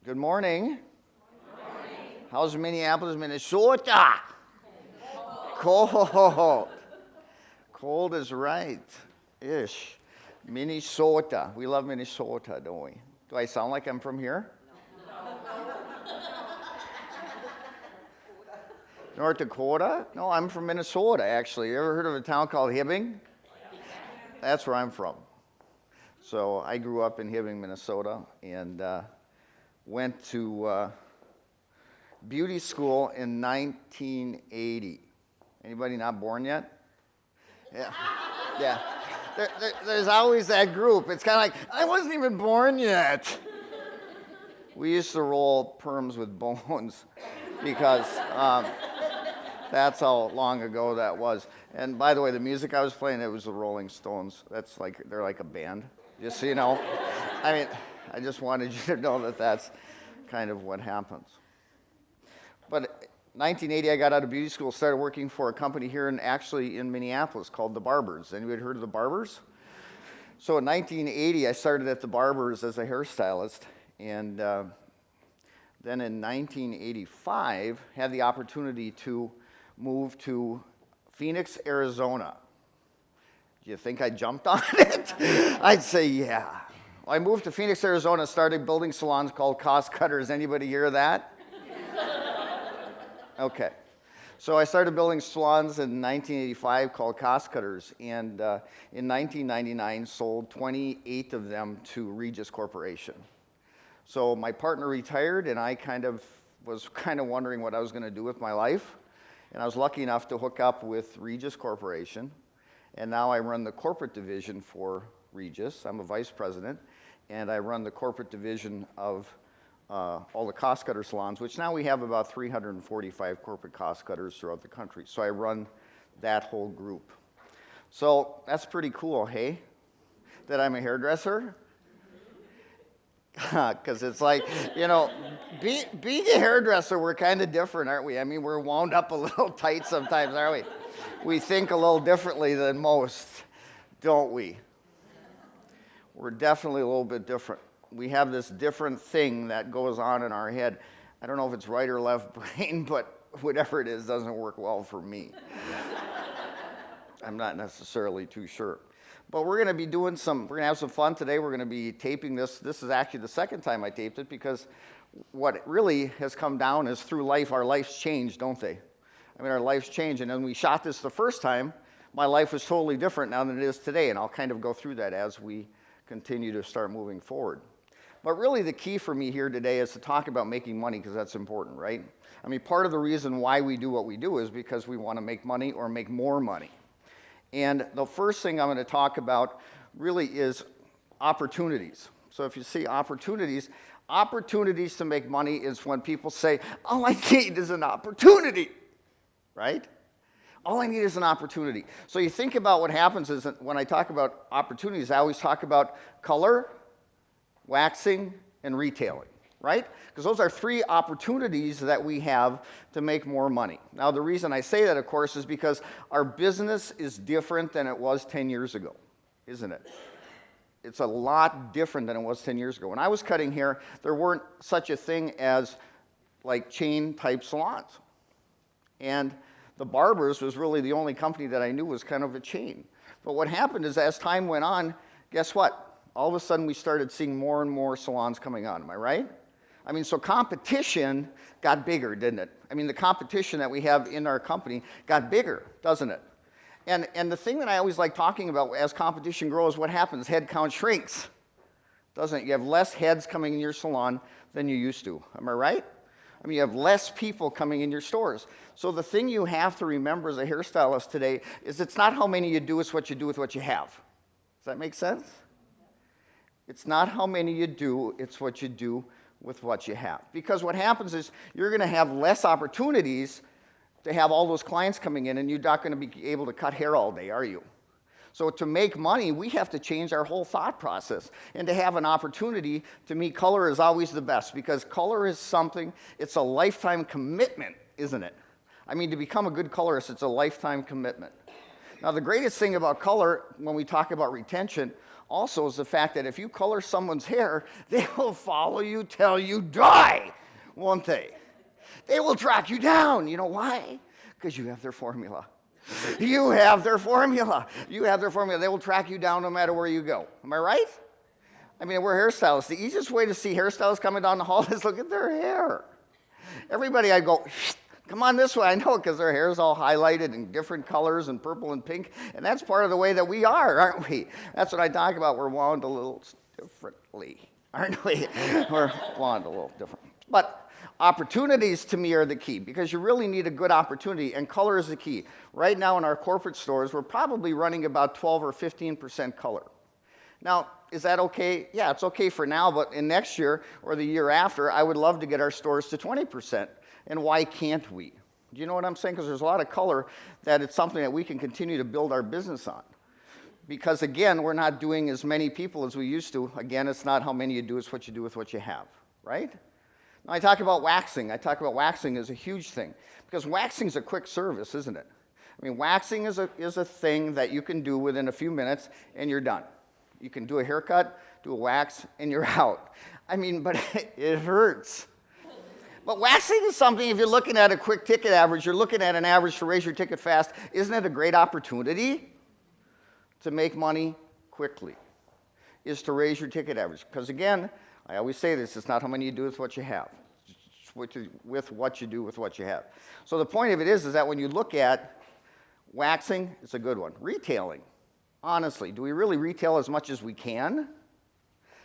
Good morning. How's Minneapolis, Minnesota? Cold. Cold is right. Ish. Minnesota. We love Minnesota, don't we? Do I sound like I'm from here? North Dakota? No, I'm from Minnesota, actually. You ever heard of a town called Hibbing? That's where I'm from. So I grew up in Hibbing, Minnesota, and went to beauty school in 1980. Anybody not born yet? Yeah. Yeah. There's always that group. It's kind of like, I wasn't even born yet. We used to roll perms with bones because that's how long ago that was. And by the way, the music I was playing, it was the Rolling Stones. They're like a band, just so you know. I mean, I just wanted you to know that that's kind of what happens. But 1980, I got out of beauty school, started working for a company here in Minneapolis called The Barbers. Anybody heard of The Barbers? So in 1980, I started at The Barbers as a hairstylist, and then in 1985, had the opportunity to move to Phoenix, Arizona. Do you think I jumped on it? I'd say yeah. Well, I moved to Phoenix, Arizona, started building salons called Cost Cutters. Anybody hear that? Okay. So I started building salons in 1985 called Cost Cutters, and in 1999 sold 28 of them to Regis Corporation. So my partner retired, and I was wondering what I was going to do with my life. And I was lucky enough to hook up with Regis Corporation, and now I run the corporate division for Regis. I'm a vice president, and I run the corporate division of all the cost cutter salons, which now we have about 345 corporate cost cutters throughout the country. So I run that whole group. So that's pretty cool, hey? That I'm a hairdresser? Because it's like, being a hairdresser, we're kind of different, aren't we? I mean, we're wound up a little tight sometimes, aren't we? We think a little differently than most, don't we? We're definitely a little bit different. We have this different thing that goes on in our head. I don't know if it's right or left brain, but whatever it is doesn't work well for me. I'm not necessarily too sure. But we're going to have some fun today. We're going to be taping this. This is actually the second time I taped it because what really has come down is through life, our lives change, don't they? I mean, our lives change. And when we shot this the first time, my life was totally different now than it is today. And I'll kind of go through that as we continue to start moving forward. But really the key for me here today is to talk about making money because that's important, right? I mean, part of the reason why we do what we do is because we want to make money or make more money. And the first thing I'm going to talk about really is opportunities. So if you see opportunities to make money is when people say, all I need is an opportunity, right? All I need is an opportunity. So you think about what happens is that when I talk about opportunities, I always talk about color, waxing, and retailing, right? Because those are three opportunities that we have to make more money. Now, the reason I say that, of course, is because our business is different than it was 10 years ago, isn't it? It's a lot different than it was 10 years ago. When I was cutting hair, there weren't such a thing as like chain-type salons. And the Barbers was really the only company that I knew was kind of a chain. But what happened is as time went on, guess what? All of a sudden, we started seeing more and more salons coming on. Am I right? I mean, so competition got bigger, didn't it? I mean, the competition that we have in our company got bigger, doesn't it? And the thing that I always like talking about as competition grows, what happens? Head count shrinks, doesn't it? You have less heads coming in your salon than you used to. Am I right? I mean, you have less people coming in your stores. So the thing you have to remember as a hairstylist today is it's not how many you do, it's what you do with what you have. Does that make sense? It's not how many you do, it's what you do with what you have. Because what happens is you're going to have less opportunities to have all those clients coming in, and you're not going to be able to cut hair all day, are you? So to make money, we have to change our whole thought process. And to have an opportunity, to me, color is always the best, because color is something, it's a lifetime commitment, isn't it? I mean, to become a good colorist, it's a lifetime commitment. Now, the greatest thing about color, when we talk about retention, also is the fact that if you color someone's hair, they will follow you till you die, won't they? They will track you down. You know why? Because you have their formula. You have their formula. You have their formula. They will track you down no matter where you go. Am I right? I mean, we're hairstylists. The easiest way to see hairstylists coming down the hall is look at their hair. Everybody, I go, come on this way. I know, because their hair is all highlighted in different colors and purple and pink. And that's part of the way that we are, aren't we? That's what I talk about. We're wound a little differently, aren't we? We're wound a little different. But opportunities to me are the key, because you really need a good opportunity, and color is the key. Right now in our corporate stores, we're probably running about 12 or 15% color. Now, is that okay? Yeah, it's okay for now, but in next year or the year after, I would love to get our stores to 20%. And why can't we? Do you know what I'm saying? Because there's a lot of color that it's something that we can continue to build our business on. Because again, we're not doing as many people as we used to. Again, it's not how many you do, it's what you do with what you have, right? Now I talk about waxing. I talk about waxing as a huge thing. Because waxing is a quick service, isn't it? I mean, waxing is a thing that you can do within a few minutes and you're done. You can do a haircut, do a wax, and you're out. I mean, but it hurts. But waxing is something, if you're looking at a quick ticket average, you're looking at an average to raise your ticket fast, isn't it a great opportunity to make money quickly? Is to raise your ticket average. Because again, I always say this, it's not how many you do with what you have. It's with what you do with what you have. So the point of it is that when you look at waxing, it's a good one. Retailing. Honestly, do we really retail as much as we can?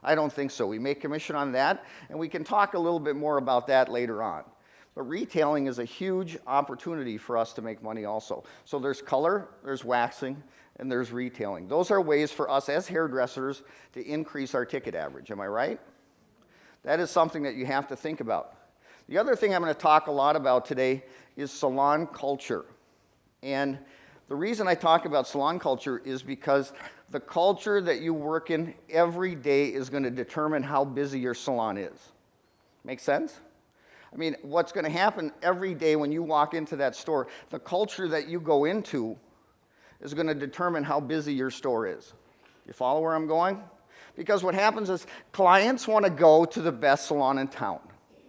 I don't think so. We make commission on that, and we can talk a little bit more about that later on. But retailing is a huge opportunity for us to make money also. So there's color, there's waxing, and there's retailing. Those are ways for us as hairdressers to increase our ticket average. Am I right? That is something that you have to think about. The other thing I'm going to talk a lot about today is salon culture. And the reason I talk about salon culture is because the culture that you work in every day is going to determine how busy your salon is. Make sense? I mean, what's going to happen every day when you walk into that store, the culture that you go into is going to determine how busy your store is. You follow where I'm going? Because what happens is clients want to go to the best salon in town,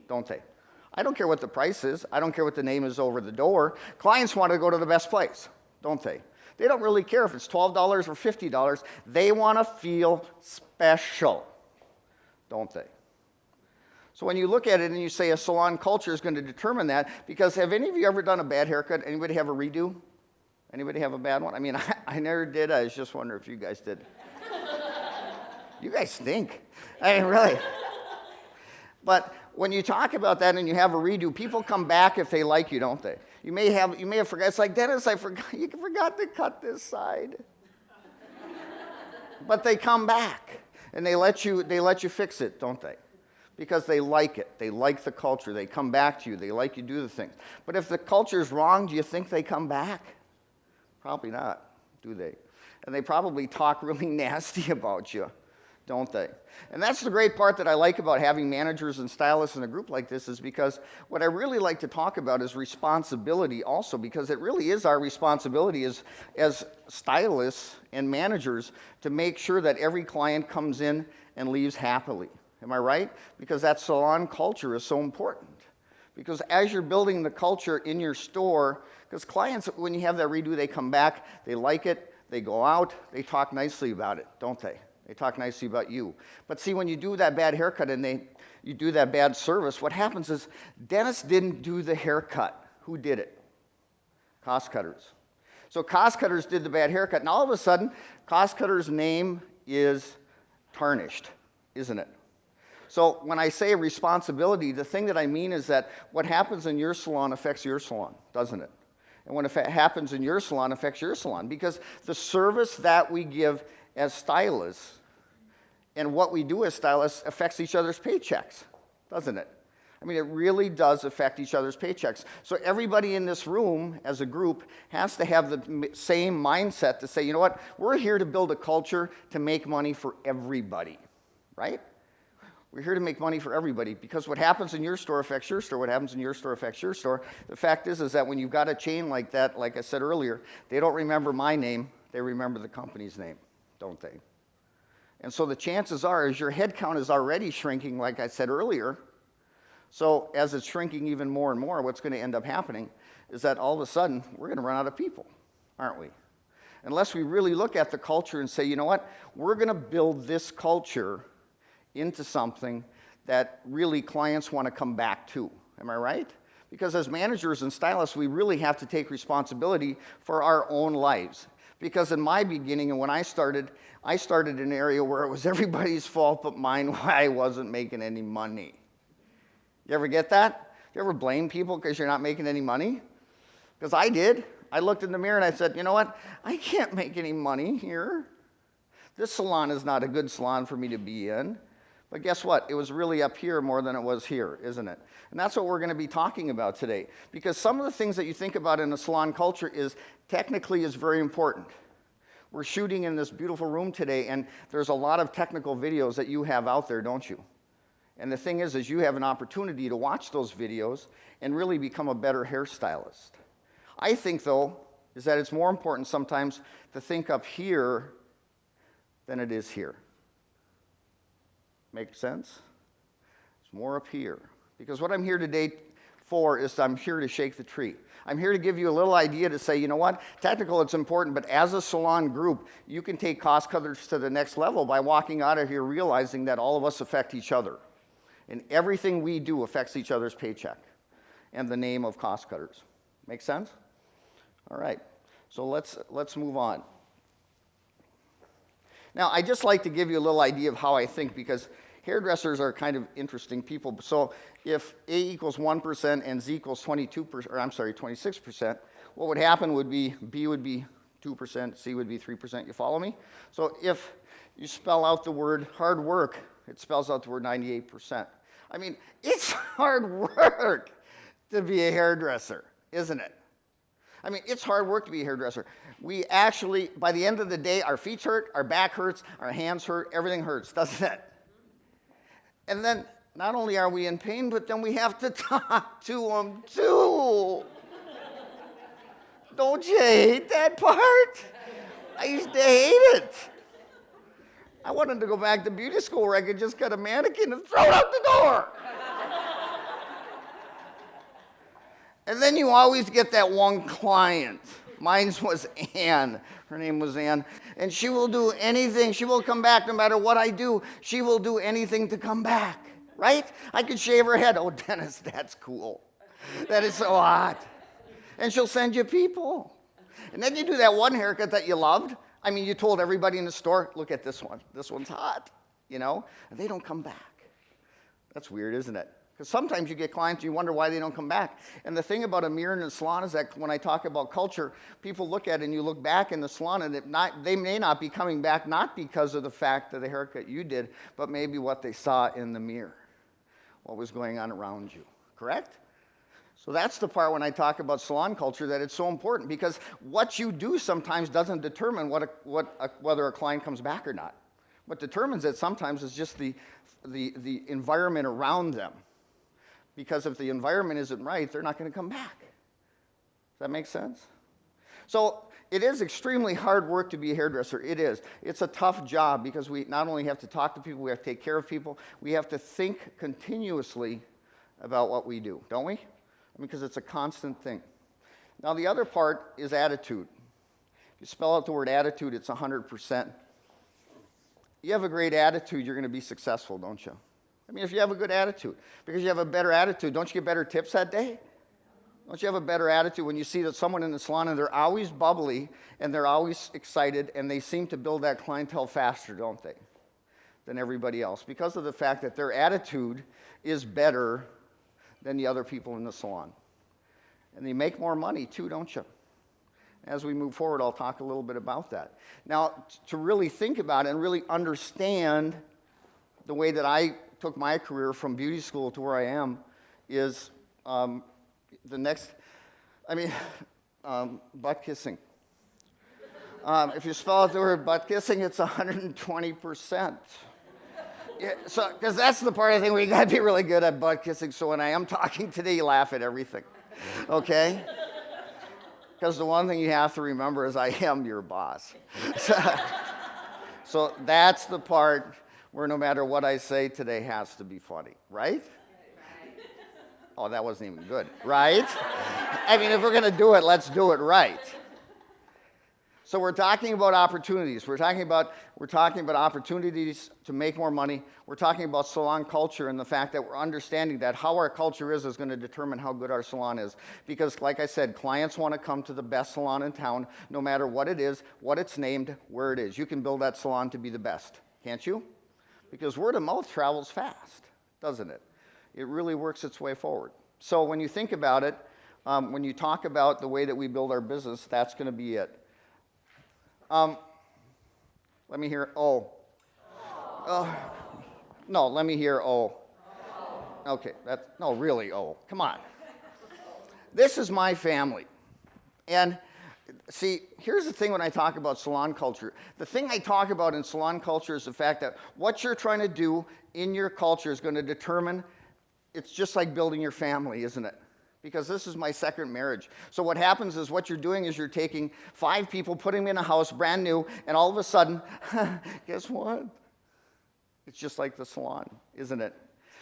don't they? I don't care what the price is. I don't care what the name is over the door. Clients want to go to the best place, don't they? They don't really care if it's $12 or $50. They want to feel special, don't they? So when you look at it and you say a salon culture is going to determine that, because have any of you ever done a bad haircut? Anybody have a redo? Anybody have a bad one? I mean, I never did. I was just wondering if you guys did. You guys stink. I mean, really. But when you talk about that and you have a redo, people come back if they like you, don't they? You may have forgot. It's like, Dennis, you forgot to cut this side. But they come back and they let you fix it, don't they? Because they like it. They like the culture. They come back to you. They like you do the things. But if the culture is wrong, do you think they come back? Probably not, do they? And they probably talk really nasty about you, don't they? And that's the great part that I like about having managers and stylists in a group like this, is because what I really like to talk about is responsibility also, because it really is our responsibility as stylists and managers to make sure that every client comes in and leaves happily. Am I right? Because that salon culture is so important. Because as you're building the culture in your store, because clients, when you have that redo, they come back, they like it, they go out, they talk nicely about it, don't they? They talk nicely about you. But see, when you do that bad haircut and you do that bad service, what happens is Dennis didn't do the haircut. Who did it? Cost cutters. So cost cutters did the bad haircut, and all of a sudden, cost cutter's name is tarnished, isn't it? So when I say responsibility, the thing that I mean is that what happens in your salon affects your salon, doesn't it? And when it happens in your salon, it affects your salon, because the service that we give as stylists and what we do as stylists affects each other's paychecks, doesn't it? I mean, it really does affect each other's paychecks. So everybody in this room as a group has to have the same mindset to say, you know what, we're here to build a culture to make money for everybody, right? We're here to make money for everybody, because what happens in your store affects your store. What happens in your store affects your store. The fact is that when you've got a chain like that, like I said earlier, they don't remember my name. They remember the company's name, don't they? And so the chances are, as your head count is already shrinking, like I said earlier, so as it's shrinking even more and more, what's going to end up happening is that all of a sudden, we're going to run out of people, aren't we? Unless we really look at the culture and say, you know what, we're going to build this culture into something that really clients want to come back to. Am I right? Because as managers and stylists, we really have to take responsibility for our own lives. Because in my beginning and when I started in an area where it was everybody's fault but mine why I wasn't making any money. You ever get that? You ever blame people because you're not making any money? Because I did. I looked in the mirror and I said, you know what? I can't make any money here. This salon is not a good salon for me to be in. But guess what? It was really up here more than it was here, isn't it? And that's what we're going to be talking about today. Because some of the things that you think about in a salon culture is technically is very important. We're shooting in this beautiful room today, and there's a lot of technical videos that you have out there, don't you? And the thing is you have an opportunity to watch those videos and really become a better hairstylist. I think, though, is that it's more important sometimes to think up here than it is here. Make sense? It's more up here. Because what I'm here today for is I'm here to shake the tree. I'm here to give you a little idea to say, you know what, technical, it's important, but as a salon group, you can take cost cutters to the next level by walking out of here realizing that all of us affect each other. And everything we do affects each other's paycheck and the name of cost cutters. Make sense? All right, so let's move on. Now, I just like to give you a little idea of how I think because hairdressers are kind of interesting people. So if A equals 1% and Z equals 26%, what would happen would be B would be 2%, C would be 3%. You follow me? So if you spell out the word hard work, it spells out the word 98%. I mean, it's hard work to be a hairdresser, isn't it? I mean, it's hard work to be a hairdresser. We actually, by the end of the day, our feet hurt, our back hurts, our hands hurt, everything hurts, doesn't it? And then, not only are we in pain, but then we have to talk to them, too. Don't you hate that part? I used to hate it. I wanted to go back to beauty school where I could just cut a mannequin and throw it out the door. And then you always get that one client. Mine was Ann. Her name was Ann. And she will do anything. She will come back no matter what I do. She will do anything to come back, right? I could shave her head. Oh, Dennis, that's cool. That is so hot. And she'll send you people. And then you do that one haircut that you loved. I mean, you told everybody in the store, look at this one. This one's hot, you know? And they don't come back. That's weird, isn't it? Because sometimes you get clients, you wonder why they don't come back. And the thing about a mirror in a salon is that when I talk about culture, people look at it and you look back in the salon and they may not be coming back, not because of the fact of the haircut you did, but maybe what they saw in the mirror, what was going on around you, correct? So that's the part when I talk about salon culture that it's so important because what you do sometimes doesn't determine whether a client comes back or not. What determines it sometimes is just the environment around them. Because if the environment isn't right, they're not going to come back. Does that make sense? So it is extremely hard work to be a hairdresser. It is. It's a tough job because we not only have to talk to people, we have to take care of people. We have to think continuously about what we do, don't we? Because it's a constant thing. Now, the other part is attitude. If you spell out the word attitude, it's 100%. You have a great attitude, you're going to be successful, don't you? I mean, if you have a good attitude, because you have a better attitude, don't you get better tips that day? Don't you have a better attitude when you see that someone in the salon and they're always bubbly and they're always excited and they seem to build that clientele faster, don't they, than everybody else? Because of the fact that their attitude is better than the other people in the salon. And they make more money too, don't you? As we move forward, I'll talk a little bit about that. Now, to really think about it and really understand the way that I took my career from beauty school to where I am is butt kissing. If you spell out the word butt kissing, it's 120%. Yeah, so, because that's the part of the thing where you got to be really good at butt kissing. So when I am talking today, you laugh at everything, okay? Because the one thing you have to remember is I am your boss. So that's the part where no matter what I say today has to be funny, right? Oh, that wasn't even good, right? I mean, if we're going to do it, let's do it right. So we're talking about opportunities. We're talking about opportunities to make more money. We're talking about salon culture and the fact that we're understanding that how our culture is going to determine how good our salon is. Because like I said, clients want to come to the best salon in town, no matter what it is, what it's named, where it is. You can build that salon to be the best, can't you? Because word of mouth travels fast, doesn't it? It really works its way forward. So when you think about it, when you talk about the way that we build our business, that's going to be it. Let me hear oh. No, let me hear oh. Okay, no, really oh. Come on. This is my family. And see, here's the thing when I talk about salon culture. The thing I talk about in salon culture is the fact that what you're trying to do in your culture is going to determine, it's just like building your family, isn't it? Because this is my second marriage. So what happens is what you're doing is you're taking 5 people, putting them in a house, brand new, and all of a sudden, guess what? It's just like the salon, isn't it?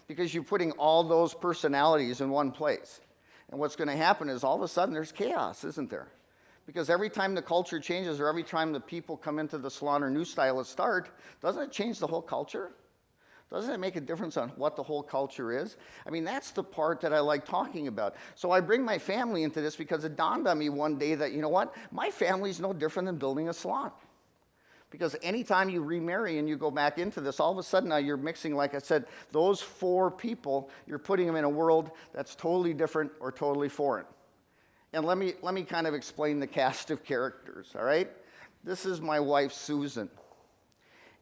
Because you're putting all those personalities in one place. And what's going to happen is all of a sudden there's chaos, isn't there? Because every time the culture changes or every time the people come into the salon or new stylists start, doesn't it change the whole culture? Doesn't it make a difference on what the whole culture is? I mean, that's the part that I like talking about. So I bring my family into this because it dawned on me one day that, you know what? My family's no different than building a salon. Because anytime you remarry and you go back into this, all of a sudden now you're mixing, like I said, those 4 people, you're putting them in a world that's totally different or totally foreign. And let me kind of explain the cast of characters, all right? This is my wife, Susan.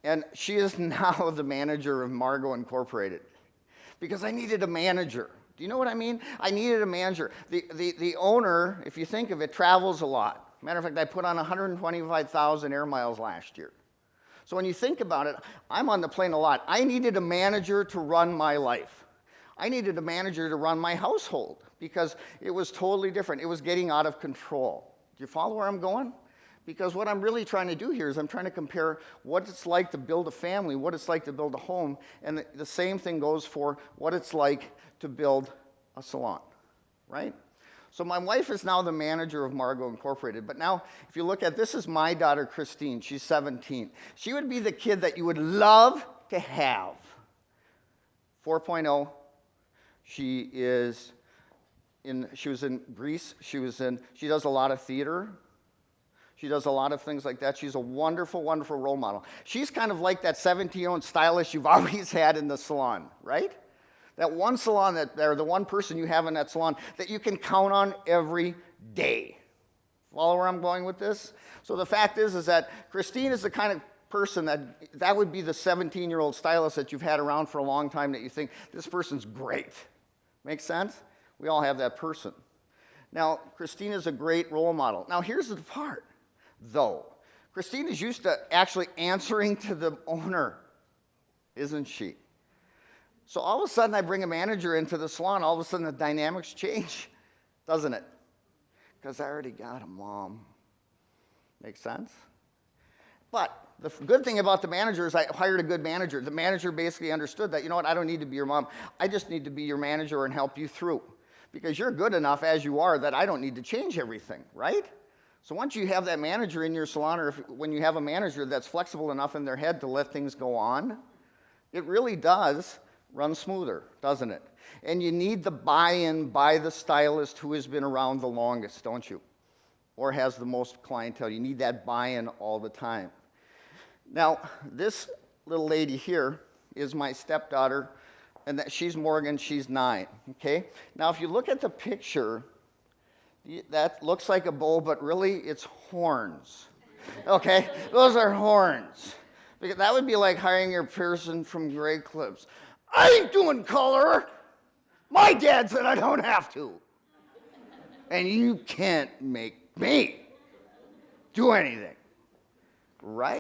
And she is now the manager of dmargo Incorporated. Because I needed a manager. Do you know what I mean? I needed a manager. The owner, if you think of it, travels a lot. Matter of fact, I put on 125,000 air miles last year. So when you think about it, I'm on the plane a lot. I needed a manager to run my life. I needed a manager to run my household because it was totally different. It was getting out of control. Do you follow where I'm going? Because what I'm really trying to do here is I'm trying to compare what it's like to build a family, what it's like to build a home, and the same thing goes for what it's like to build a salon, right? So my wife is now the manager of dmargo Incorporated, but now if you look at, this is my daughter, Christine. She's 17. She would be the kid that you would love to have. 4.0. She was in Greece. She does a lot of theater. She does a lot of things like that. She's a wonderful, wonderful role model. She's kind of like that 17-year-old stylist you've always had in the salon, right? That one salon or the one person you have in that salon that you can count on every day. Follow where I'm going with this? So the fact is that Christine is the kind of person that would be the 17-year-old stylist that you've had around for a long time that you think, this person's great. Make sense? We all have that person. Now, Christine is a great role model. Now, here's the part. Though, Christine is used to actually answering to the owner, isn't she? So all of a sudden I bring a manager into the salon, all of a sudden the dynamics change, doesn't it? Because I already got a mom. Make sense? But the good thing about the manager is I hired a good manager. The manager basically understood that, you know what, I don't need to be your mom. I just need to be your manager and help you through. Because you're good enough as you are that I don't need to change everything, right? So once you have that manager in your salon, or when you have a manager that's flexible enough in their head to let things go on, it really does run smoother, doesn't it? And you need the buy-in by the stylist who has been around the longest, don't you? Or has the most clientele. You need that buy-in all the time. Now, this little lady here is my stepdaughter, and she's Morgan, she's 9, okay? Now, if you look at the picture, that looks like a bull, but really it's horns. Okay? Those are horns. Because that would be like hiring your person from Grey Clips. I ain't doing color. My dad said I don't have to. And you can't make me do anything. Right?